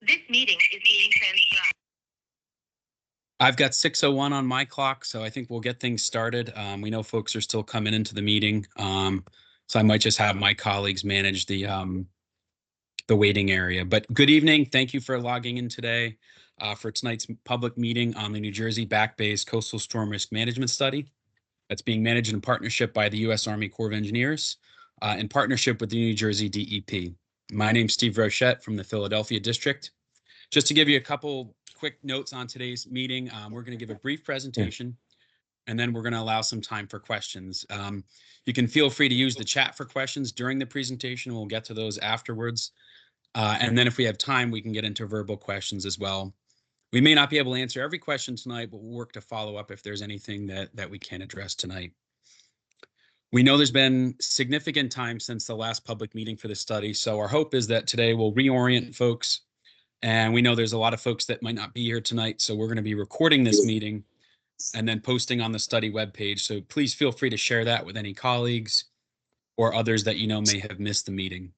This meeting is being transcribed. I've got 6:01 on my clock, so I think we'll get things started. We know folks are still coming into the meeting, so I might just have my colleagues manage the waiting area. But good evening. Thank you for logging in today for tonight's public meeting on the New Jersey Back Bay's Coastal Storm Risk Management Study. That's being managed in partnership by the U.S. Army Corps of Engineers in partnership with the New Jersey DEP. My name's Steve Rochette from the Philadelphia District. Just to give you a couple quick notes on today's meeting, we're going to give a brief presentation, and then we're going to allow some time for questions. You can feel free to use the chat for questions during the presentation. We'll get to those afterwards. And then if we have time, we can get into verbal questions as well. We may not be able to answer every question tonight, but we'll work to follow up if there's anything that we can address tonight. We know there's been significant time since the last public meeting for the study, so our hope is that today we'll reorient folks. And we know there's a lot of folks that might not be here tonight, so we're going to be recording this meeting and then posting on the study webpage. So please feel free to share that with any colleagues or others that you know may have missed the meeting.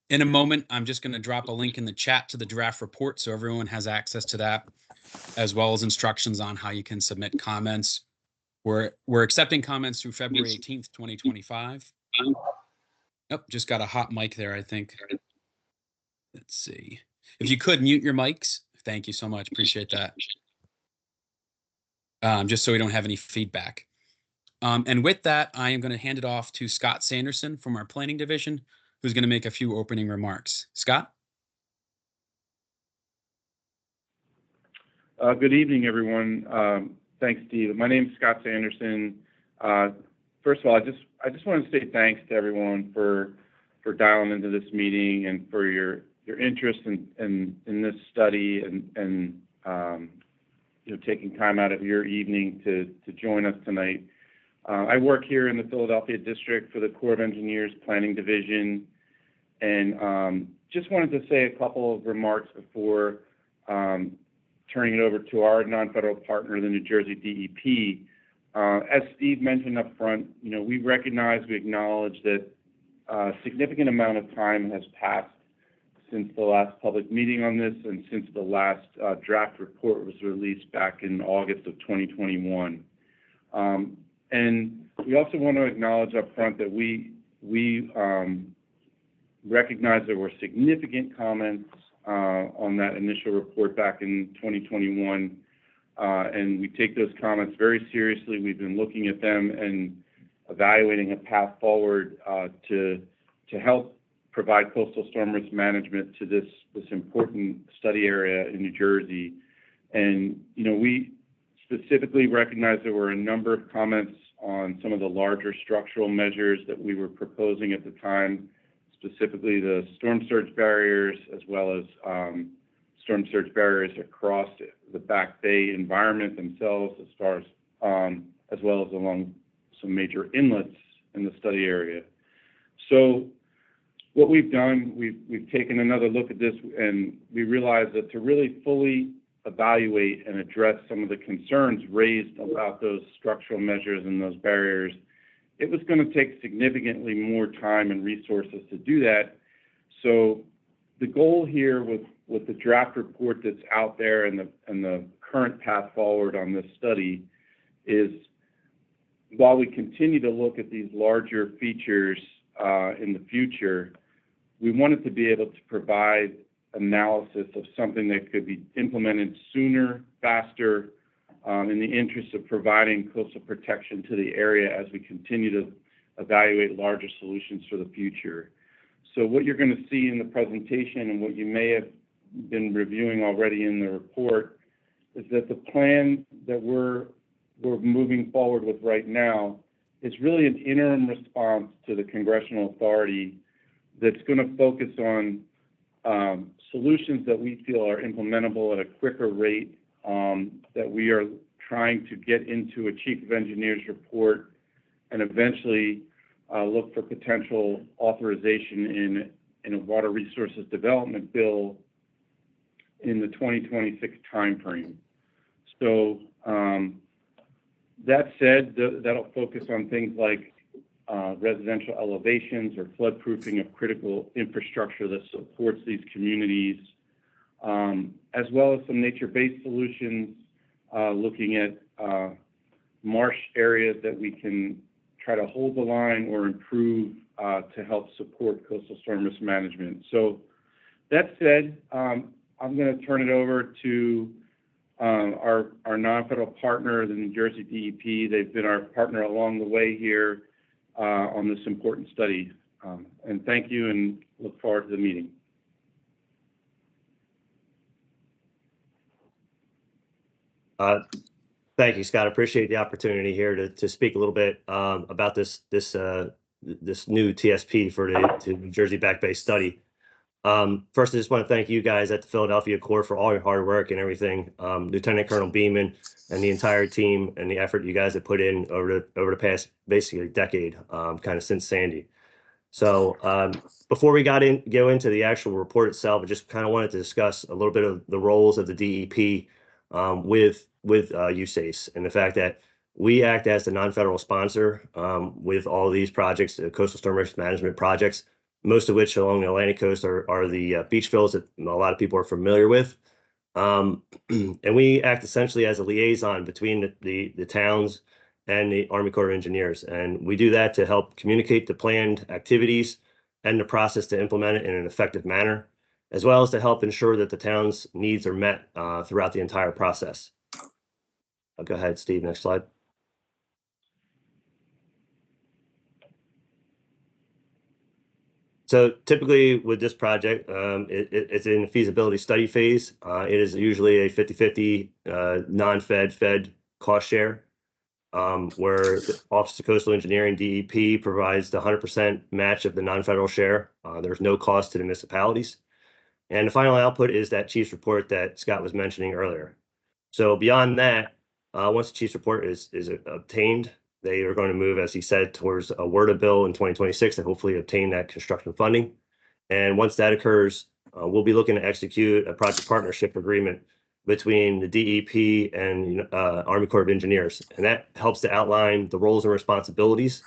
In a moment, I'm just going to drop a link in the chat to the draft report so everyone has access to that, as well as instructions on how you can submit comments. We're accepting comments through February 18th, 2025. Oh, just got a hot mic there, I think. Let's see. If you could mute your mics. Thank you so much. Appreciate that. Just so we don't have any feedback. And with that, I am going to hand it off to Scott Sanderson from our planning division, who's going to make a few opening remarks. Scott? Good evening, everyone. Thanks, Steve. My name is Scott Sanderson. First of all, I just want to say thanks to everyone for dialing into this meeting and for your interest in this study and taking time out of your evening to join us tonight. I work here in the Philadelphia District for the Corps of Engineers Planning Division, and just wanted to say a couple of remarks before turning it over to our non-federal partner, the New Jersey DEP. As Steve mentioned up front, we recognize, we acknowledge that a significant amount of time has passed since the last public meeting on this and since the last draft report was released back in August of 2021. And we also want to acknowledge up front that we recognize there were significant comments on that initial report back in 2021, and we take those comments very seriously. We've been looking at them and evaluating a path forward to help provide coastal storm risk management to this important study area in New Jersey. And we specifically recognize there were a number of comments on some of the larger structural measures that we were proposing at the time, specifically the storm surge barriers, as well as storm surge barriers across the Back Bay environment themselves, as well as along some major inlets in the study area. So what we've done, we've taken another look at this, and we realized that to really fully evaluate and address some of the concerns raised about those structural measures and those barriers, it was going to take significantly more time and resources to do that. So the goal here with the draft report that's out there and the current path forward on this study is, while we continue to look at these larger features in the future, we wanted to be able to provide analysis of something that could be implemented sooner, faster, in the interest of providing coastal protection to the area as we continue to evaluate larger solutions for the future. So what you're going to see in the presentation, and what you may have been reviewing already in the report, is that the plan that we're moving forward with right now is really an interim response to the congressional authority that's going to focus on solutions that we feel are implementable at a quicker rate, that we are trying to get into a Chief of Engineers report and eventually look for potential authorization in a water resources development bill in the 2026 timeframe. So that said, that'll focus on things like residential elevations or floodproofing of critical infrastructure that supports these communities, as well as some nature-based solutions, looking at marsh areas that we can try to hold the line or improve to help support coastal storm risk management. So that said, I'm going to turn it over to our non-federal partner, the New Jersey DEP. They've been our partner along the way here on this important study. And thank you, and look forward to the meeting. Thank you, Scott. I appreciate the opportunity here to speak a little bit about this new TSP for the New Jersey Back Bay study. First, I just want to thank you guys at the Philadelphia Corps for all your hard work and everything. Lieutenant Colonel Beeman and the entire team and the effort you guys have put in over the past basically decade, kind of since Sandy. So before we go into the actual report itself, I just kind of wanted to discuss a little bit of the roles of the DEP with USACE and the fact that we act as the non-federal sponsor with all of these projects, the coastal storm risk management projects, most of which along the Atlantic coast are the beach fills that a lot of people are familiar with. And we act essentially as a liaison between the towns and the Army Corps of Engineers. And we do that to help communicate the planned activities and the process to implement it in an effective manner, as well as to help ensure that the town's needs are met throughout the entire process. I'll go ahead, Steve, next slide. So typically with this project, it's in the feasibility study phase. It is usually a 50-50 non-fed cost share, where the Office of Coastal Engineering, DEP, provides the 100% match of the non-federal share. There's no cost to the municipalities. And the final output is that chief's report that Scott was mentioning earlier. So beyond that, once the chief's report is obtained, they are going to move, as he said, towards a WRDA bill in 2026 to hopefully obtain that construction funding. And once that occurs, we'll be looking to execute a project partnership agreement between the DEP and Army Corps of Engineers. And that helps to outline the roles and responsibilities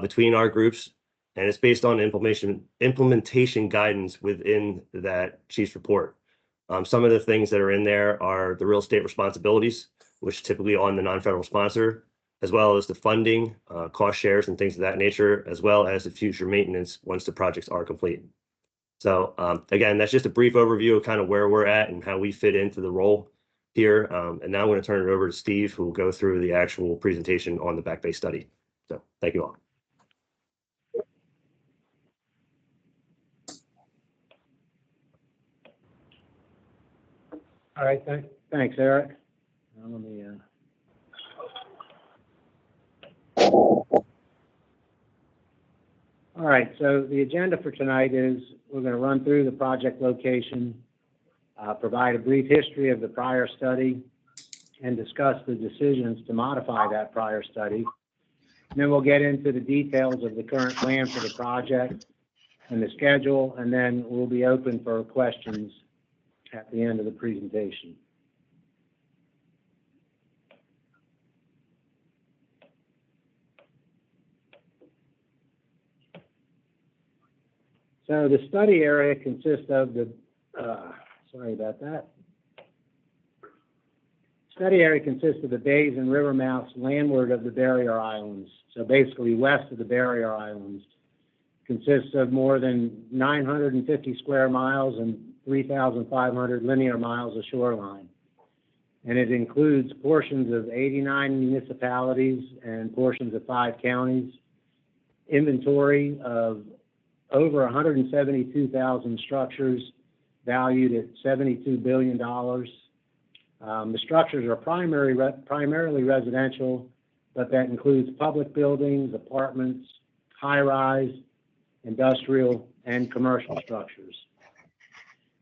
between our groups. And it's based on implementation guidance within that chief's report. Some of the things that are in there are the real estate responsibilities, which typically on the non-federal sponsor, as well as the funding, cost shares and things of that nature, as well as the future maintenance once the projects are complete. So again, that's just a brief overview of kind of where we're at and how we fit into the role here. And now I'm going to turn it over to Steve, who will go through the actual presentation on the Back Bay study. So thank you all. All right, thanks, Eric. Now let me. All right, so the agenda for tonight is we're going to run through the project location, provide a brief history of the prior study, and discuss the decisions to modify that prior study. And then we'll get into the details of the current plan for the project and the schedule, and then we'll be open for questions at the end of the presentation. So the study area consists of the, sorry about that. Study area consists of the bays and river mouths landward of the barrier islands. So basically west of the barrier islands. Consists of more than 950 square miles and 3,500 linear miles of shoreline. And it includes portions of 89 municipalities and portions of 5 counties, inventory of over 172,000 structures valued at $72 billion. The structures are primarily residential, but that includes public buildings, apartments, high-rise, industrial, and commercial structures.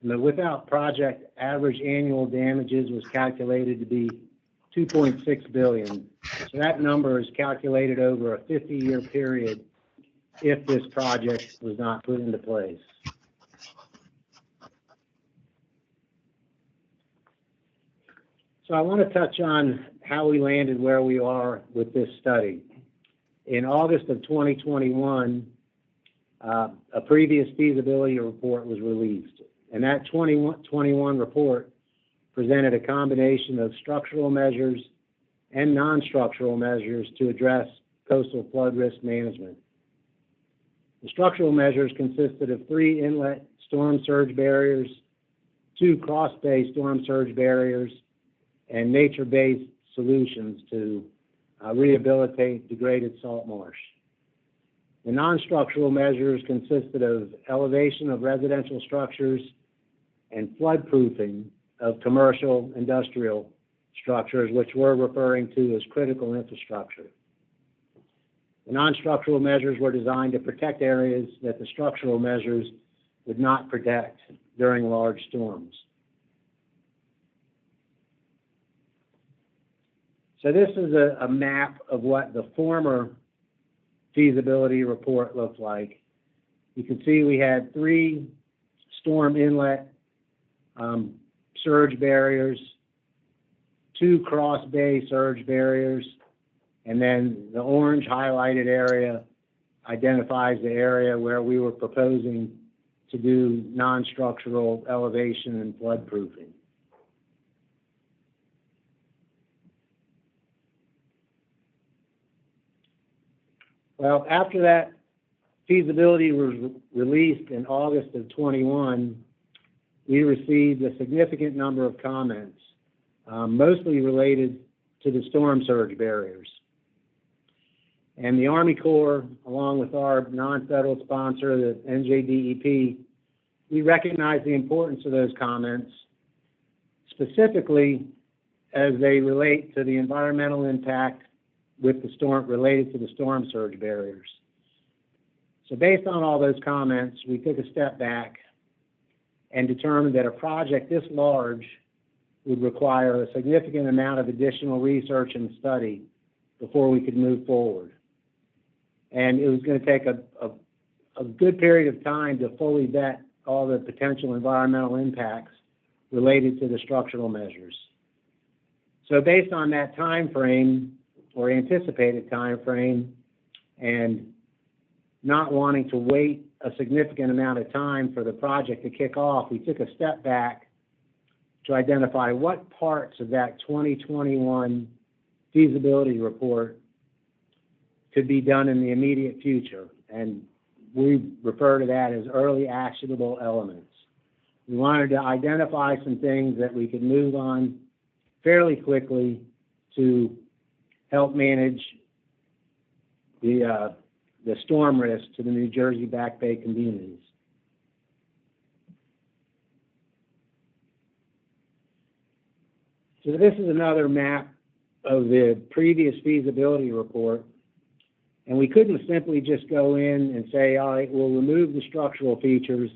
And the without project average annual damages was calculated to be $2.6 billion. So that number is calculated over a 50-year period if this project was not put into place. So I want to touch on how we landed where we are with this study. In August of 2021, a previous feasibility report was released, And that 2021 report presented a combination of structural measures and non-structural measures to address coastal flood risk management. The structural measures consisted of 3 inlet storm surge barriers, 2 cross bay storm surge barriers, and nature-based solutions to rehabilitate degraded salt marsh. The non-structural measures consisted of elevation of residential structures and floodproofing of commercial industrial structures, which we're referring to as critical infrastructure. The non-structural measures were designed to protect areas that the structural measures would not protect during large storms. So this is a map of what the former feasibility report looked like. You can see we had 3 storm inlet surge barriers, 2 cross bay surge barriers, and then the orange highlighted area identifies the area where we were proposing to do non-structural elevation and floodproofing. Well, after that feasibility was released in August of 21, we received a significant number of comments, mostly related to the storm surge barriers. And the Army Corps, along with our non-federal sponsor, the NJDEP, we recognize the importance of those comments, specifically as they relate to the environmental impact with the storm, related to the storm surge barriers. So based on all those comments, we took a step back and determined that a project this large would require a significant amount of additional research and study before we could move forward. And it was going to take a good period of time to fully vet all the potential environmental impacts related to the structural measures. So based on that time frame, or anticipated time frame, and not wanting to wait a significant amount of time for the project to kick off, we took a step back to identify what parts of that 2021 feasibility report could be done in the immediate future. And we refer to that as early actionable elements. We wanted to identify some things that we could move on fairly quickly to help manage the storm risk to the New Jersey Back Bay communities. So this is another map of the previous feasibility report. And we couldn't simply just go in and say, all right, we'll remove the structural features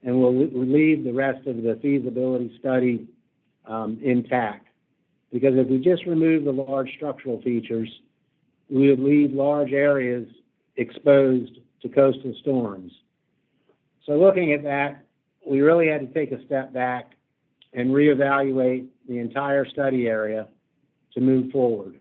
and we'll leave the rest of the feasibility study intact. Because if we just remove the large structural features, we would leave large areas exposed to coastal storms. So looking at that, we really had to take a step back and reevaluate the entire study area to move forward.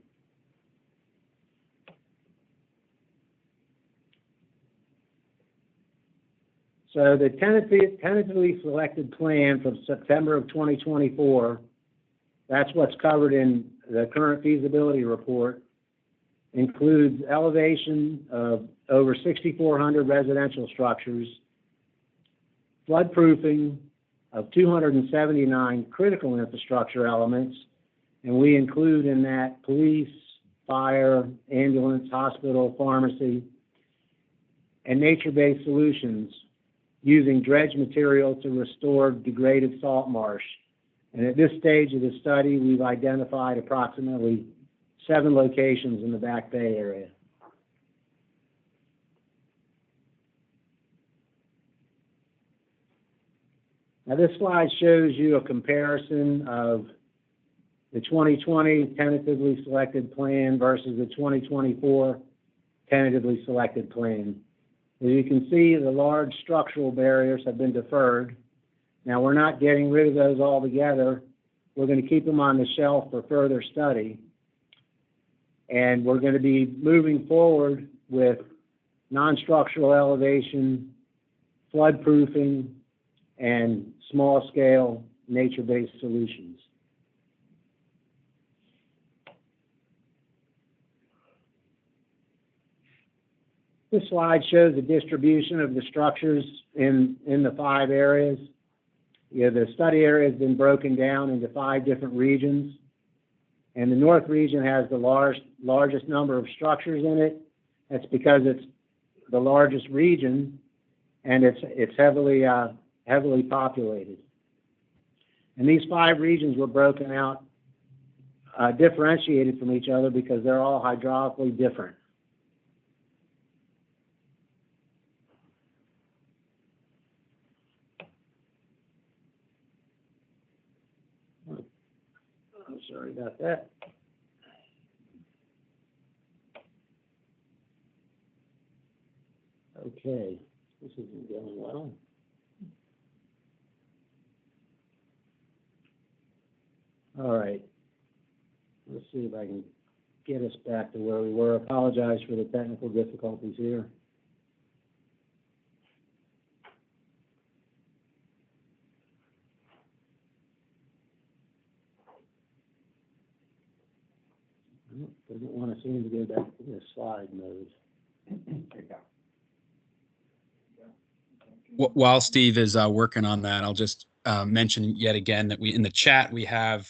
So the tentatively selected plan from September of 2024, that's what's covered in the current feasibility report, includes elevation of over 6,400 residential structures, floodproofing of 279 critical infrastructure elements, and we include in that police, fire, ambulance, hospital, pharmacy, and nature-based solutions using dredge material to restore degraded salt marsh. And at this stage of the study, we've identified approximately 7 locations in the Back Bay area. Now this slide shows you a comparison of the 2020 tentatively selected plan versus the 2024 tentatively selected plan. As you can see, the large structural barriers have been deferred. Now, we're not getting rid of those altogether. We're going to keep them on the shelf for further study. And we're going to be moving forward with non-structural elevation, floodproofing, and small-scale nature-based solutions. This slide shows the distribution of the structures in the 5 areas. The study area has been broken down into 5 different regions, and the North region has the largest number of structures in it. That's because it's the largest region, and it's heavily populated. And these 5 regions were broken out, differentiated from each other because they're all hydraulically different. I'm sorry about that. Okay, this isn't going well. All right, let's see if I can get us back to where we were. Apologize for the technical difficulties here. Doesn't want to seem to go back to the slide mode. There you go. While Steve is working on that, I'll just mention yet again that in the chat we have,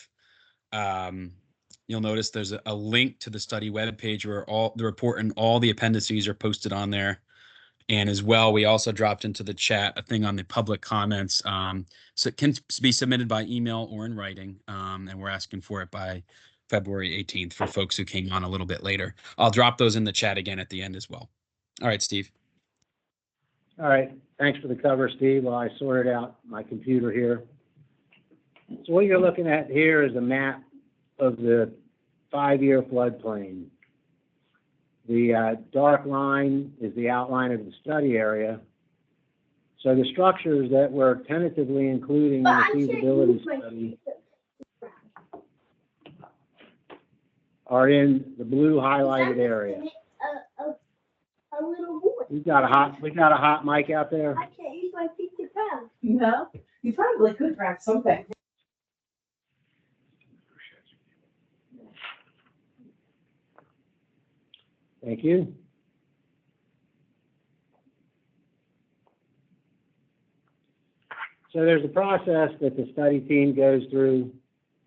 you'll notice there's a link to the study webpage where all the report and all the appendices are posted on there. And as well, we also dropped into the chat a thing on the public comments. So it can be submitted by email or in writing, and we're asking for it by February 18th for folks who came on a little bit later. I'll drop those in the chat again at the end as well. All right, Steve. All right, thanks for the cover, Steve, while I sorted out my computer here. So what you're looking at here is a map of the 5-year floodplain. The dark line is the outline of the study area. So the structures that we're tentatively including in the feasibility study are in the blue highlighted area. A little boy. We've got a hot mic out there. I can't use my feet to pound. No, you probably could grab something. Thank you. So there's a process that the study team goes through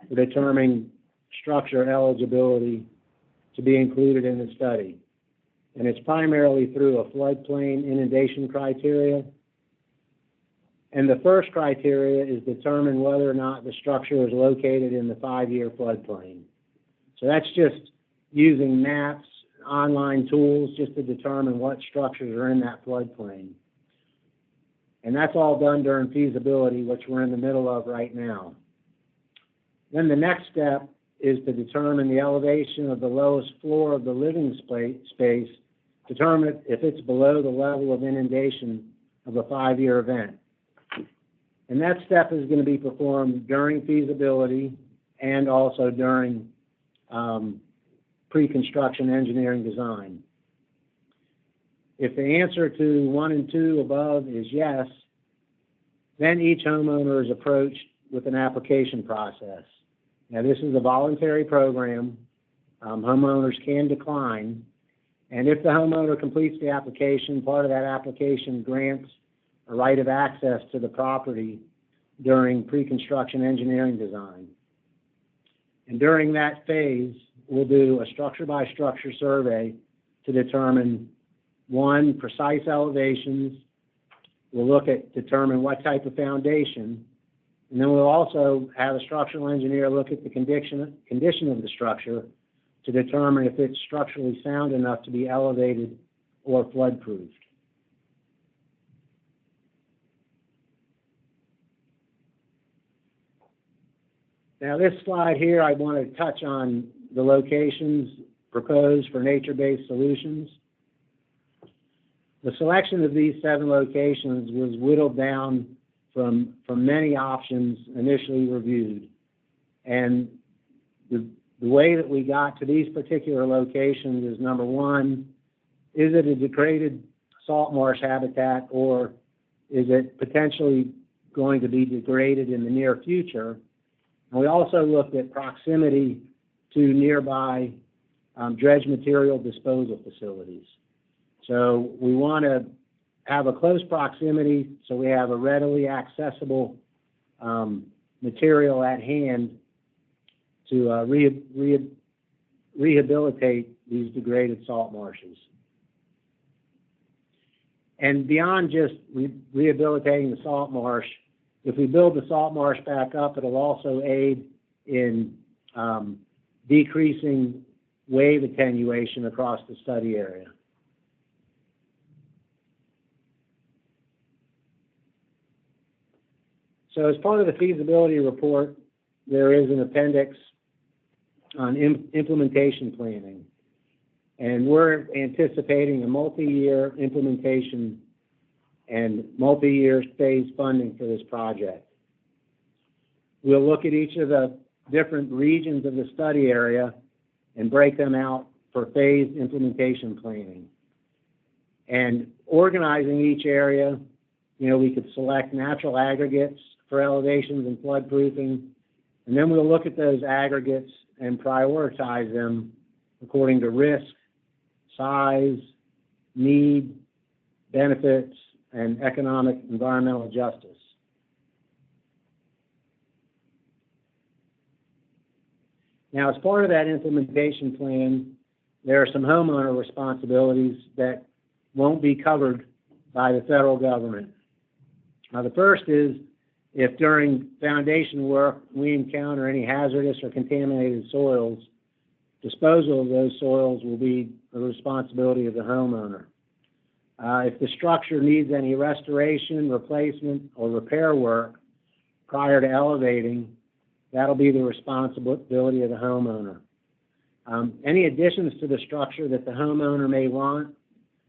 for determining structure eligibility to be included in the study. And it's primarily through a floodplain inundation criteria. And the first criteria is determine whether or not the structure is located in the 5-year floodplain. So that's just using maps, online tools, just to determine what structures are in that floodplain. And that's all done during feasibility, which we're in the middle of right now. Then the next step is to determine the elevation of the lowest floor of the living space, determine if it's below the level of inundation of a 5-year event. And that step is going to be performed during feasibility and also during pre-construction engineering design. If the answer to 1 and 2 above is yes, then each homeowner is approached with an application process. Now, this is a voluntary program. Homeowners can decline. And if the homeowner completes the application, part of that application grants a right of access to the property during pre-construction engineering design. And during that phase, we'll do a structure-by-structure survey to determine, 1, precise elevations. We'll determine what type of foundation. And then we'll also have a structural engineer look at the condition of the structure to determine if it's structurally sound enough to be elevated or flood-proofed. Now, this slide here, I want to touch on the locations proposed for nature-based solutions. The selection of these 7 locations was whittled down from many options initially reviewed. And the way that we got to these particular locations is, number 1, is it a degraded salt marsh habitat, or is it potentially going to be degraded in the near future. And we also looked at proximity to nearby dredge material disposal facilities. So we want to have a close proximity so we have a readily accessible material at hand to rehabilitate these degraded salt marshes. And beyond just rehabilitating the salt marsh, if we build the salt marsh back up, it'll also aid in decreasing wave attenuation across the study area. So as part of the feasibility report, there is an appendix on implementation planning. And we're anticipating a multi-year implementation and multi-year phase funding for this project. We'll look at each of the different regions of the study area and break them out for phased implementation planning. And organizing each area, we could select natural aggregates for elevations and floodproofing, and then we'll look at those aggregates and prioritize them according to risk, size, need, benefits, and economic environmental justice. Now, as part of that implementation plan, there are some homeowner responsibilities that won't be covered by the federal government. Now, the first is if during foundation work we encounter any hazardous or contaminated soils, disposal of those soils will be the responsibility of the homeowner. If the structure needs any restoration, replacement, or repair work prior to elevating, that'll be the responsibility of the homeowner. Any additions to the structure that the homeowner may want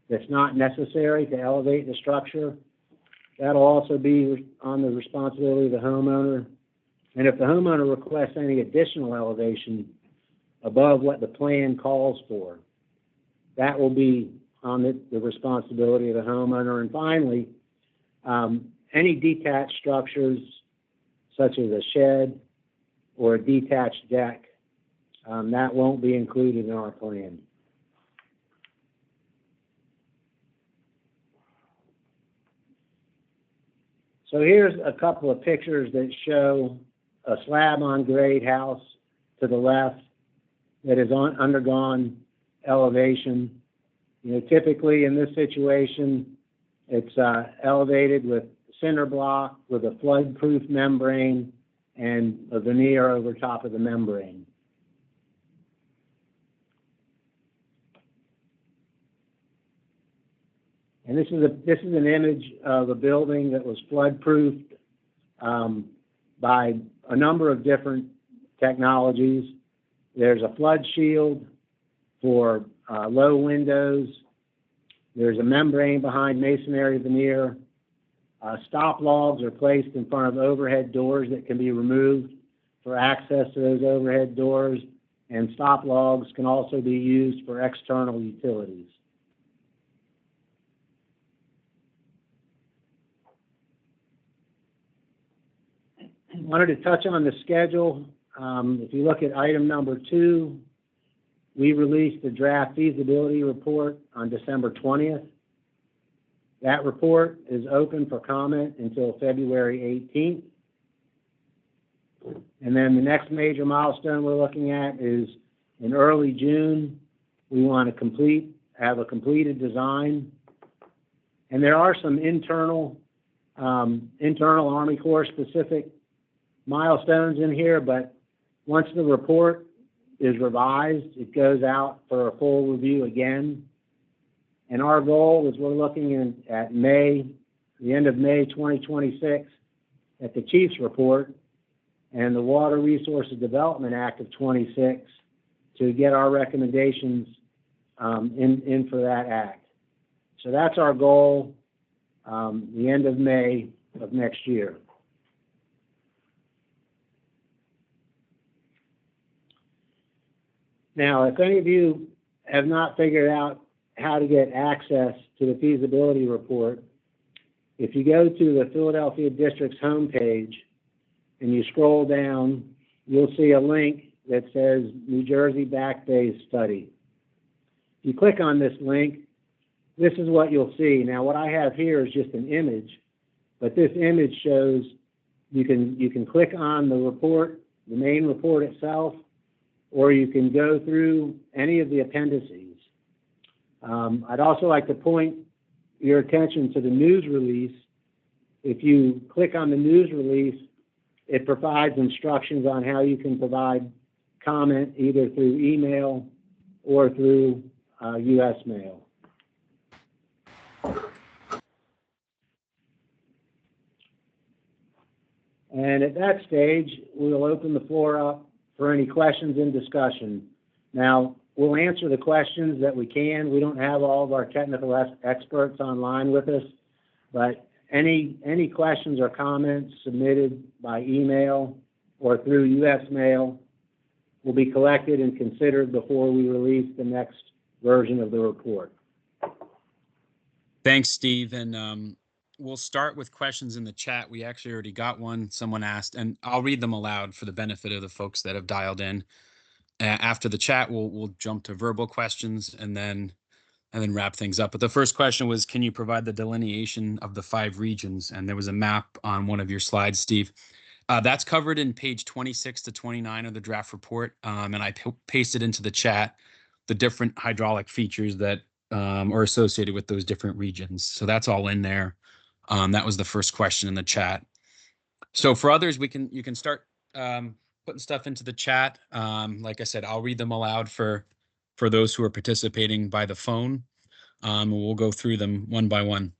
that's not necessary to elevate the structure, that'll also be on the responsibility of the homeowner. And if the homeowner requests any additional elevation above what the plan calls for, that will be on the responsibility of the homeowner. And finally, any detached structures such as a shed or a detached deck, that won't be included in our plan. So here's a couple of pictures that show a slab-on-grade house to the left that has undergone elevation. Typically in this situation, it's elevated with cinder block with a flood-proof membrane and a veneer over top of the membrane. And this is an image of a building that was flood-proofed by a number of different technologies. There's a flood shield for low windows. There's a membrane behind masonry veneer. Stop logs are placed in front of overhead doors that can be removed for access to those overhead doors, and stop logs can also be used for external utilities. I wanted to touch on the schedule. If you look at item number 2, we released the draft feasibility report on December 20th. That report is open for comment until February 18th. And then the next major milestone we're looking at is in early June, we want to have a completed design. And there are some internal Army Corps specific milestones in here, but once the report is revised, it goes out for a full review again. And our goal is we're looking at the end of May 2026, at the Chief's report and the Water Resources Development Act of 26 to get our recommendations in for that act. So that's our goal, the end of May of next year. Now, if any of you have not figured out how to get access to the feasibility report, If you go to the Philadelphia District's homepage and you scroll down, you'll see a link that says New Jersey Back Bays Study. If you click on this link, this is what you'll see. Now, what I have here is just an image, but this image shows you can click on the report, the main report itself, or you can go through any of the appendices. I'd also like to point your attention to the news release. If you click on the news release, it provides instructions on how you can provide comment either through email or through U.S. mail. And at that stage, we'll open the floor up for any questions and discussion. Now, we'll answer the questions that we can. We don't have all of our technical experts online with us, but any questions or comments submitted by email or through U.S. mail will be collected and considered before we release the next version of the report. Thanks, Steve. And we'll start with questions in the chat. We actually already got one. Someone asked, and I'll read them aloud for the benefit of the folks that have dialed in. After the chat, we'll jump to verbal questions and then wrap things up. But the first question was, can you provide the delineation of the 5 regions? And there was a map on one of your slides, Steve. That's covered in page 26 to 29 of the draft report. And I pasted into the chat the different hydraulic features that are associated with those different regions. So that's all in there. That was the first question in the chat. So for others, you can start putting stuff into the chat. Like I said, I'll read them aloud for those who are participating by the phone. We'll go through them one by one.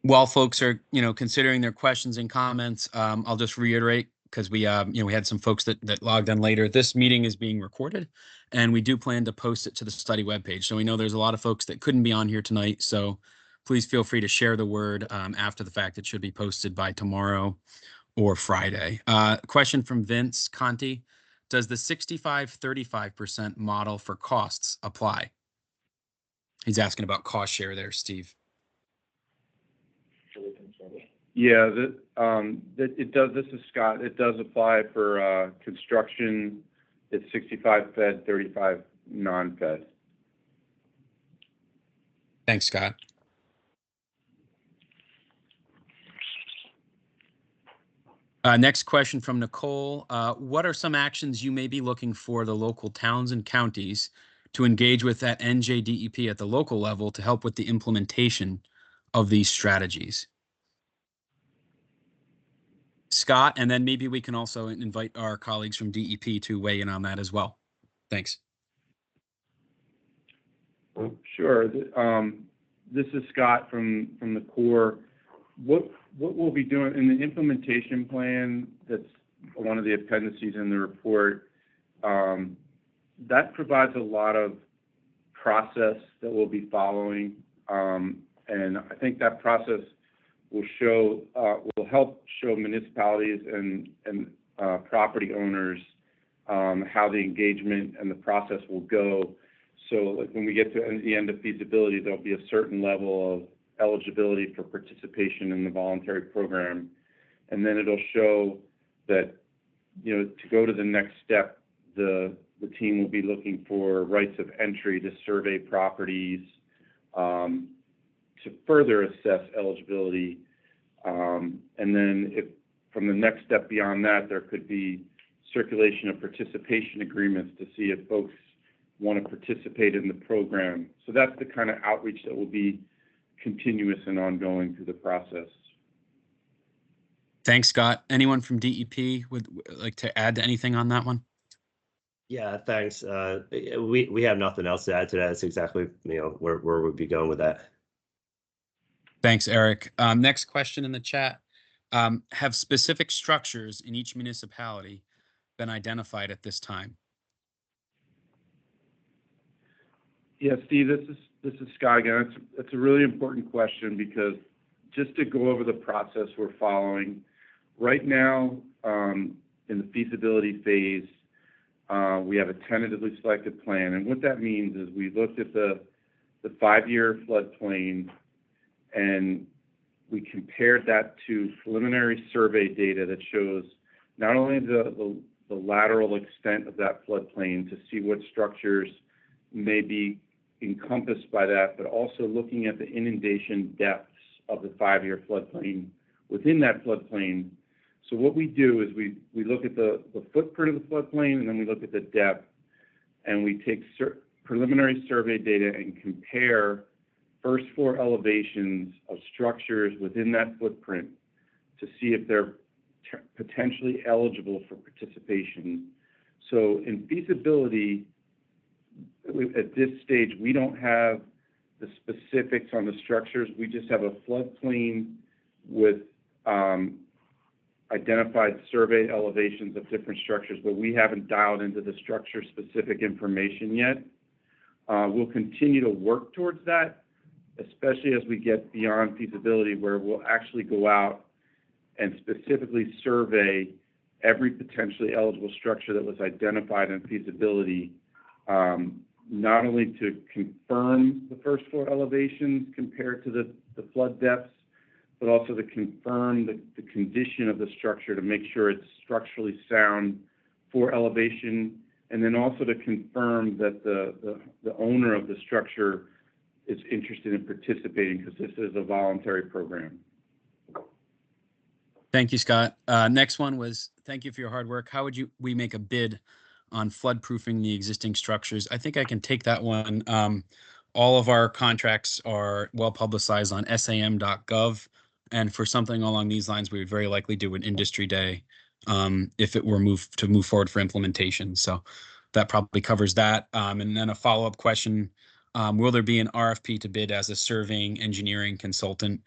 While folks are, considering their questions and comments, I'll just reiterate because we had some folks that logged in later. This meeting is being recorded, and we do plan to post it to the study webpage. So we know there's a lot of folks that couldn't be on here tonight. So please feel free to share the word after the fact. It should be posted by tomorrow or Friday. Question from Vince Conti: does the 65-35% model for costs apply? He's asking about cost share there, Steve. Yeah, it does. This is Scott. It does apply for construction. It's 65 fed, 35 non-fed. Thanks, Scott. Next question from Nicole. What are some actions you may be looking for the local towns and counties to engage with that NJDEP at the local level to help with the implementation of these strategies? Scott, and then maybe we can also invite our colleagues from DEP to weigh in on that as well. Thanks. Sure. This is Scott from the Corps. What we'll be doing in the implementation plan, that's one of the appendices in the report, that provides a lot of process that we'll be following. And I think that process will help show municipalities and property owners how the engagement and the process will go. So like when we get to the end of feasibility, there'll be a certain level of eligibility for participation in the voluntary program. And then it'll show that, to go to the next step, the team will be looking for rights of entry to survey properties, to further assess eligibility. And then if from the next step beyond that, there could be circulation of participation agreements to see if folks want to participate in the program. So that's the kind of outreach that will be continuous and ongoing through the process. Thanks, Scott. Anyone from DEP would like to add anything on that one? Yeah, thanks. We have nothing else to add to that. It's exactly where we'd be going with that. Thanks, Eric. Next question in the chat. Have specific structures in each municipality been identified at this time? Yeah, Steve, this is Scott again. It's a really important question because just to go over the process we're following, right now, in the feasibility phase, we have a tentatively selected plan. And what that means is we looked at the 5-year floodplain and we compared that to preliminary survey data that shows not only the lateral extent of that floodplain to see what structures may be encompassed by that, but also looking at the inundation depths of the 5-year floodplain within that floodplain. So what we do is we look at the footprint of the floodplain, and then we look at the depth, and we take preliminary survey data and compare first floor elevations of structures within that footprint to see if they're potentially eligible for participation. So in feasibility, at this stage, we don't have the specifics on the structures. We just have a floodplain with identified survey elevations of different structures, but we haven't dialed into the structure-specific information yet. We'll continue to work towards that, especially as we get beyond feasibility, where we'll actually go out and specifically survey every potentially eligible structure that was identified in feasibility, not only to confirm the first floor elevations compared to the flood depths, but also to confirm the condition of the structure to make sure it's structurally sound for elevation, and then also to confirm that the owner of the structure is interested in participating, because this is a voluntary program. Thank you, Scott. Next one was, thank you for your hard work. How would we make a bid on floodproofing the existing structures? I think I can take that one. All of our contracts are well publicized on sam.gov. And for something along these lines, we would very likely do an industry day if it were move forward for implementation. So that probably covers that. And then a follow-up question, will there be an RFP to bid as a surveying engineering consultant?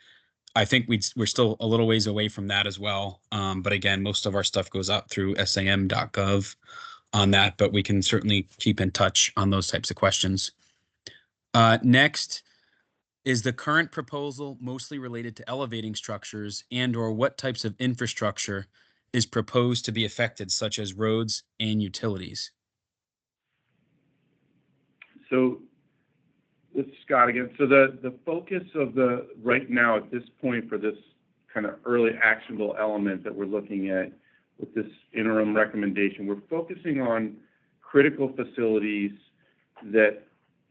I think we're still a little ways away from that as well. But again, most of our stuff goes up through sam.gov on that, but we can certainly keep in touch on those types of questions. Next, is the current proposal mostly related to elevating structures, and or what types of infrastructure is proposed to be affected, such as roads and utilities? So this is Scott again. So the focus of right now at this point for this kind of early actionable element that we're looking at with this interim recommendation, we're focusing on critical facilities that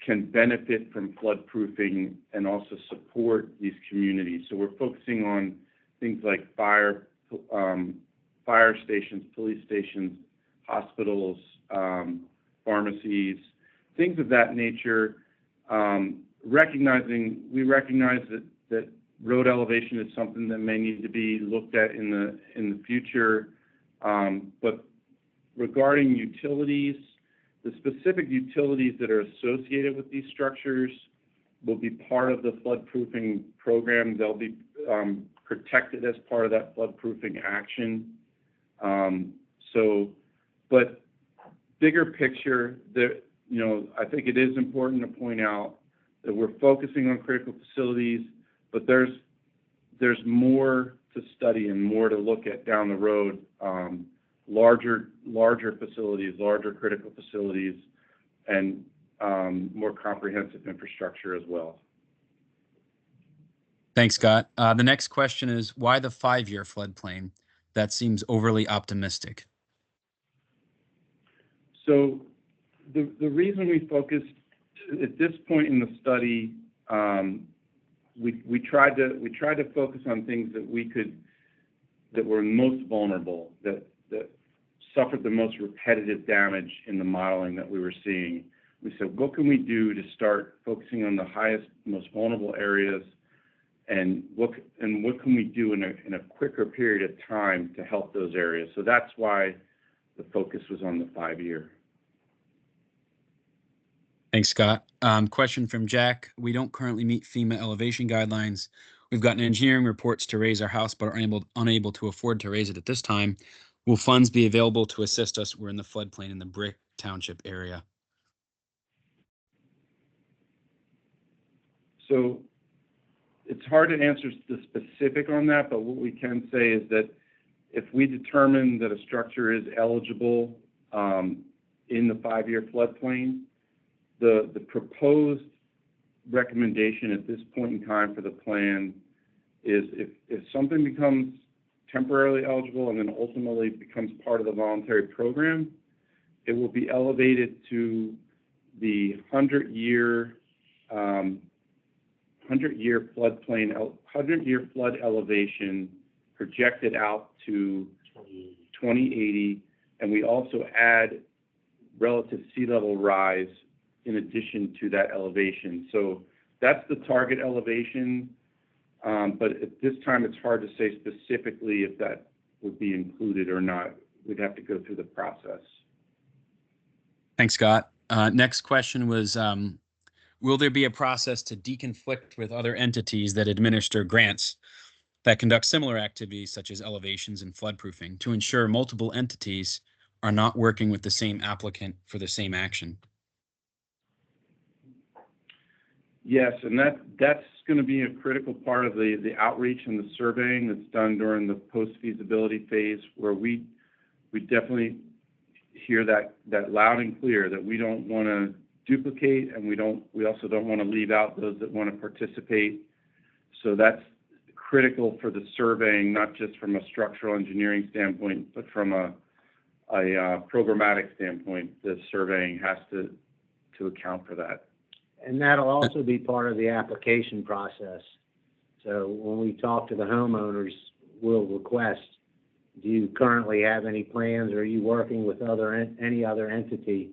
can benefit from floodproofing and also support these communities. So we're focusing on things like fire stations, police stations, hospitals, pharmacies, things of that nature. We recognize that road elevation is something that may need to be looked at in the future. But regarding utilities, the specific utilities that are associated with these structures will be part of the floodproofing program. They'll be protected as part of that floodproofing action. But bigger picture, I think it is important to point out that we're focusing on critical facilities, but there's more to study and more to look at down the road. Larger facilities, larger critical facilities, and more comprehensive infrastructure as well. Thanks, Scott. The next question is, why the 5-year floodplain? That seems overly optimistic. So the reason we focused at this point in the study, we tried to focus on things that were most vulnerable, that suffered the most repetitive damage in the modeling that we were seeing. We said, what can we do to start focusing on the highest, most vulnerable areas, and what can we do in a quicker period of time to help those areas? So that's why the focus was on the 5-year. Thanks, Scott. Question from Jack. We don't currently meet FEMA elevation guidelines. We've gotten engineering reports to raise our house, but are unable to afford to raise it at this time. Will funds be available to assist us? We're in the floodplain in the Brick Township area. So it's hard to answer the specific on that, but what we can say is that if we determine that a structure is eligible in the 5-year floodplain, the proposed recommendation at this point in time for the plan is if something becomes temporarily eligible and then ultimately becomes part of the voluntary program, it will be elevated to the 100-year flood elevation projected out to 2080, and we also add relative sea level rise in addition to that elevation. So that's the target elevation, but at this time it's hard to say specifically if that would be included or not. We'd have to go through the process. Thanks, Scott. Next question was, will there be a process to deconflict with other entities that administer grants that conduct similar activities such as elevations and floodproofing to ensure multiple entities are not working with the same applicant for the same action? Yes, and that's going to be a critical part of the outreach and the surveying that's done during the post-feasibility phase, where we definitely hear that loud and clear that we don't want to duplicate, and we also don't want to leave out those that want to participate. So that's critical for the surveying, not just from a structural engineering standpoint, but from a programmatic standpoint. The surveying has to account for that. And that'll also be part of the application process. So when we talk to the homeowners, we'll request, do you currently have any plans, or are you working with any other entity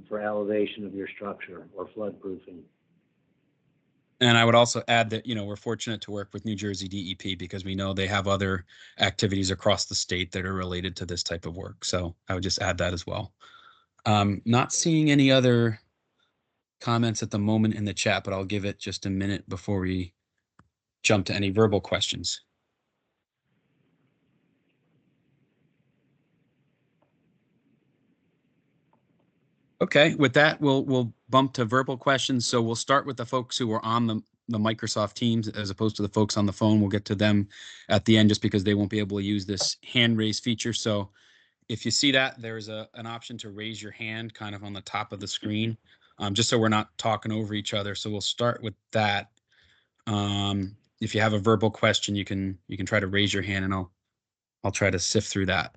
for elevation of your structure or floodproofing? And I would also add that, we're fortunate to work with New Jersey DEP because we know they have other activities across the state that are related to this type of work. So I would just add that as well. Not seeing any other comments at the moment in the chat, but I'll give it just a minute before we jump to any verbal questions. Okay, with that, we'll bump to verbal questions. So we'll start with the folks who are on the Microsoft Teams as opposed to the folks on the phone. We'll get to them at the end just because they won't be able to use this hand raise feature. So if you see that, there's an option to raise your hand kind of on the top of the screen, just so we're not talking over each other. So we'll start with that. If you have a verbal question, you can try to raise your hand, and I'll try to sift through that.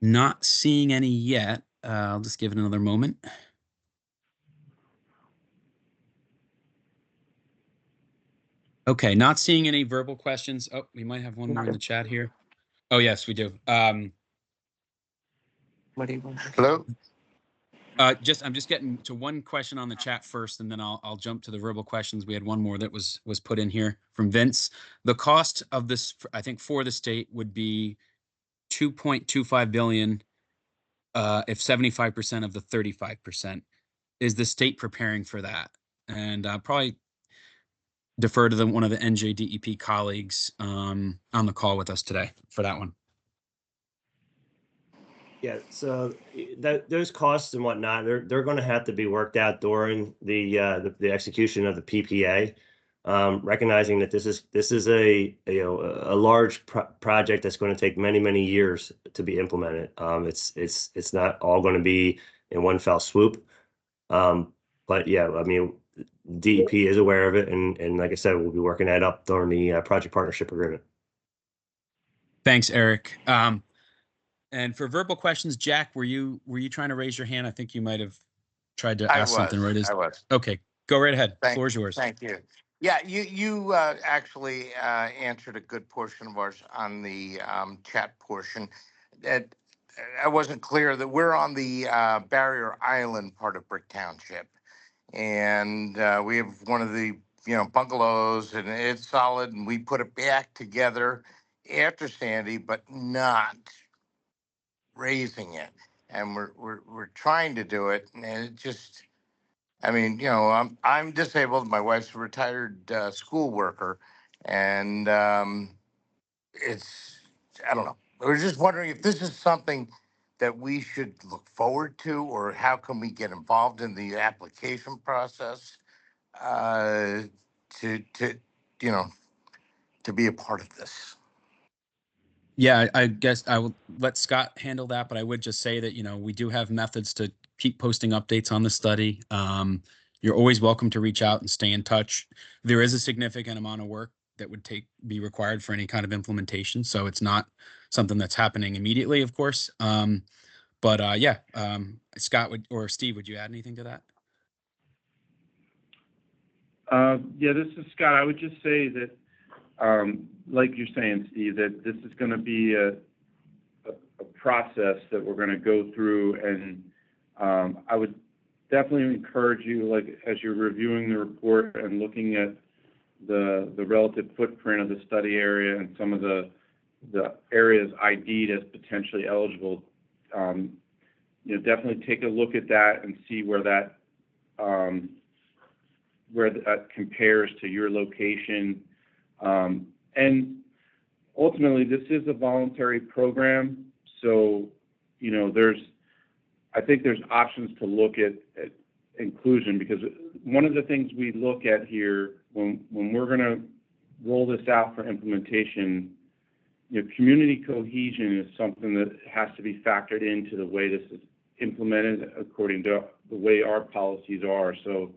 Not seeing any yet. I'll just give it another moment. Okay, not seeing any verbal questions. Oh, we might have one more in the chat here. Oh, yes, we do. Hello? I'm just getting to one question on the chat first, and then I'll jump to the verbal questions. We had one more that was put in here from Vince. The cost of this, I think, for the state would be $2.25 billion if 75% of the 35%. Is the state preparing for that? And probably defer to one of the NJDEP colleagues on the call with us today for that one. Yeah, so those costs and whatnot, they're going to have to be worked out during the execution of the PPA. Recognizing that this is a large project that's going to take many years to be implemented. It's not all going to be in one fell swoop. But yeah, I mean, DEP is aware of it, and like I said, we'll be working that up during the project partnership agreement. Thanks, Eric. And for verbal questions, Jack, were you trying to raise your hand? I think you might have tried to ask something right as. I was. Okay, go right ahead. The floor is yours. Thank you. Yeah, you actually answered a good portion of ours on the chat portion. That I wasn't clear that we're on the Barrier Island part of Brick Township, and we have one of the bungalows, and it's solid, and we put it back together after Sandy, but not raising it. And we're trying to do it, and it just, I mean, I'm disabled. My wife's a retired school worker, and it's, I don't know. I was just wondering if this is something that we should look forward to, or how can we get involved in the application process to you know to be a part of this. Yeah, I guess I will let Scott handle that, but I would just say that, we do have methods to keep posting updates on the study. You're always welcome to reach out and stay in touch. There is a significant amount of work that would be required for any kind of implementation. So it's not something that's happening immediately, of course. But yeah, Scott or Steve, would you add anything to that? Yeah, this is Scott. I would just say that, like you're saying, Steve, that this is going to be a process that we're going to go through, and I would definitely encourage you, like as you're reviewing the report and looking at the relative footprint of the study area and some of the areas ID'd as potentially eligible, definitely take a look at that and see where that compares to your location. And ultimately, this is a voluntary program, so I think there's options to look at inclusion, because one of the things we look at here when we're going to roll this out for implementation, community cohesion is something that has to be factored into the way this is implemented according to the way our policies are. So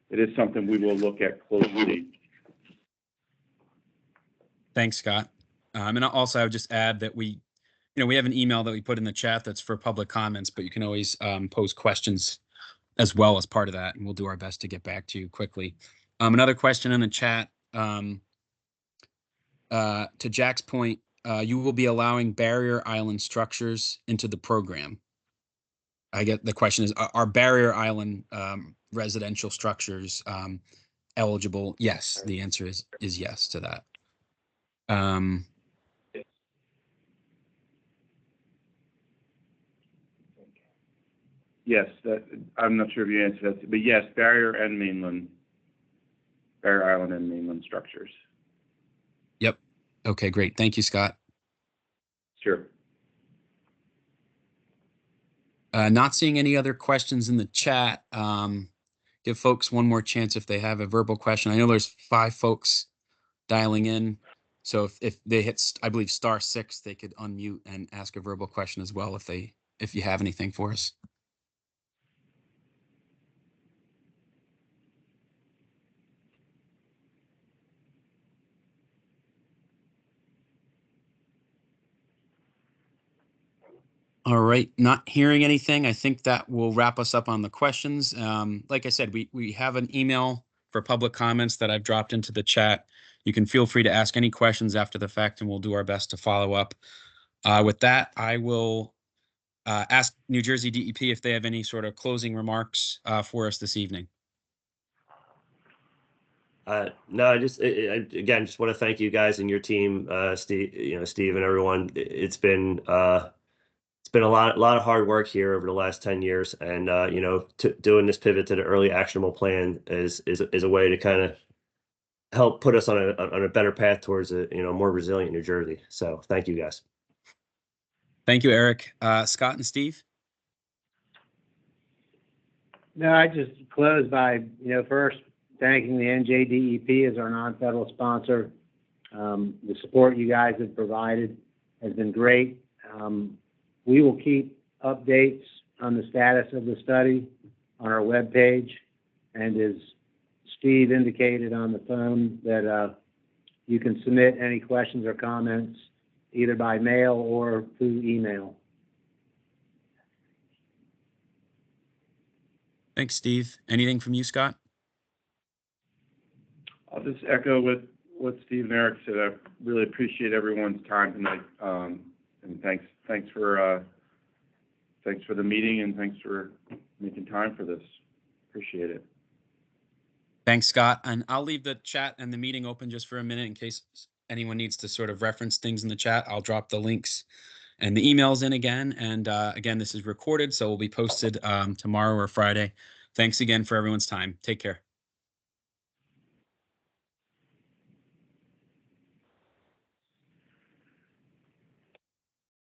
it is something we will look at closely. Thanks, Scott. And also, I would just add that we have an email that we put in the chat that's for public comments, but you can always pose questions as well as part of that, and we'll do our best to get back to you quickly. Another question in the chat, to Jack's point, you will be allowing barrier island structures into the program. I get the question is, are barrier island residential structures eligible? Yes, the answer is yes to that. Yes, I'm not sure if you answered that, but yes, barrier island and mainland structures. Yep. Okay, great. Thank you, Scott. Sure. Not seeing any other questions in the chat. Give folks one more chance if they have a verbal question. I know there's 5 folks dialing in. So if they hit, I believe, *6, they could unmute and ask a verbal question as well if you have anything for us. All right, not hearing anything. I think that will wrap us up on the questions. Like I said, we have an email for public comments that I've dropped into the chat. You can feel free to ask any questions after the fact, and we'll do our best to follow up. With that, I will ask New Jersey DEP if they have any sort of closing remarks for us this evening. No, I just again just want to thank you guys and your team, Steve, Steve and everyone. It's been a lot of hard work here over the last 10 years, and doing this pivot to the early actionable plan is a way to kind of help put us on a better path towards a more resilient New Jersey. So thank you guys. Thank you, Eric. Scott and Steve. No, I just close by first thanking the NJDEP as our non-federal sponsor. The support you guys have provided has been great. We will keep updates on the status of the study on our webpage, and as Steve indicated on the phone, that you can submit any questions or comments either by mail or through email. Thanks, Steve. Anything from you, Scott? I'll just echo what Steve and Eric said. I really appreciate everyone's time tonight, and thanks for the meeting, and thanks for making time for this. Appreciate it. Thanks, Scott. And I'll leave the chat and the meeting open just for a minute in case anyone needs to sort of reference things in the chat. I'll drop the links and the emails in again. And again, this is recorded, so it will be posted tomorrow or Friday. Thanks again for everyone's time. Take care.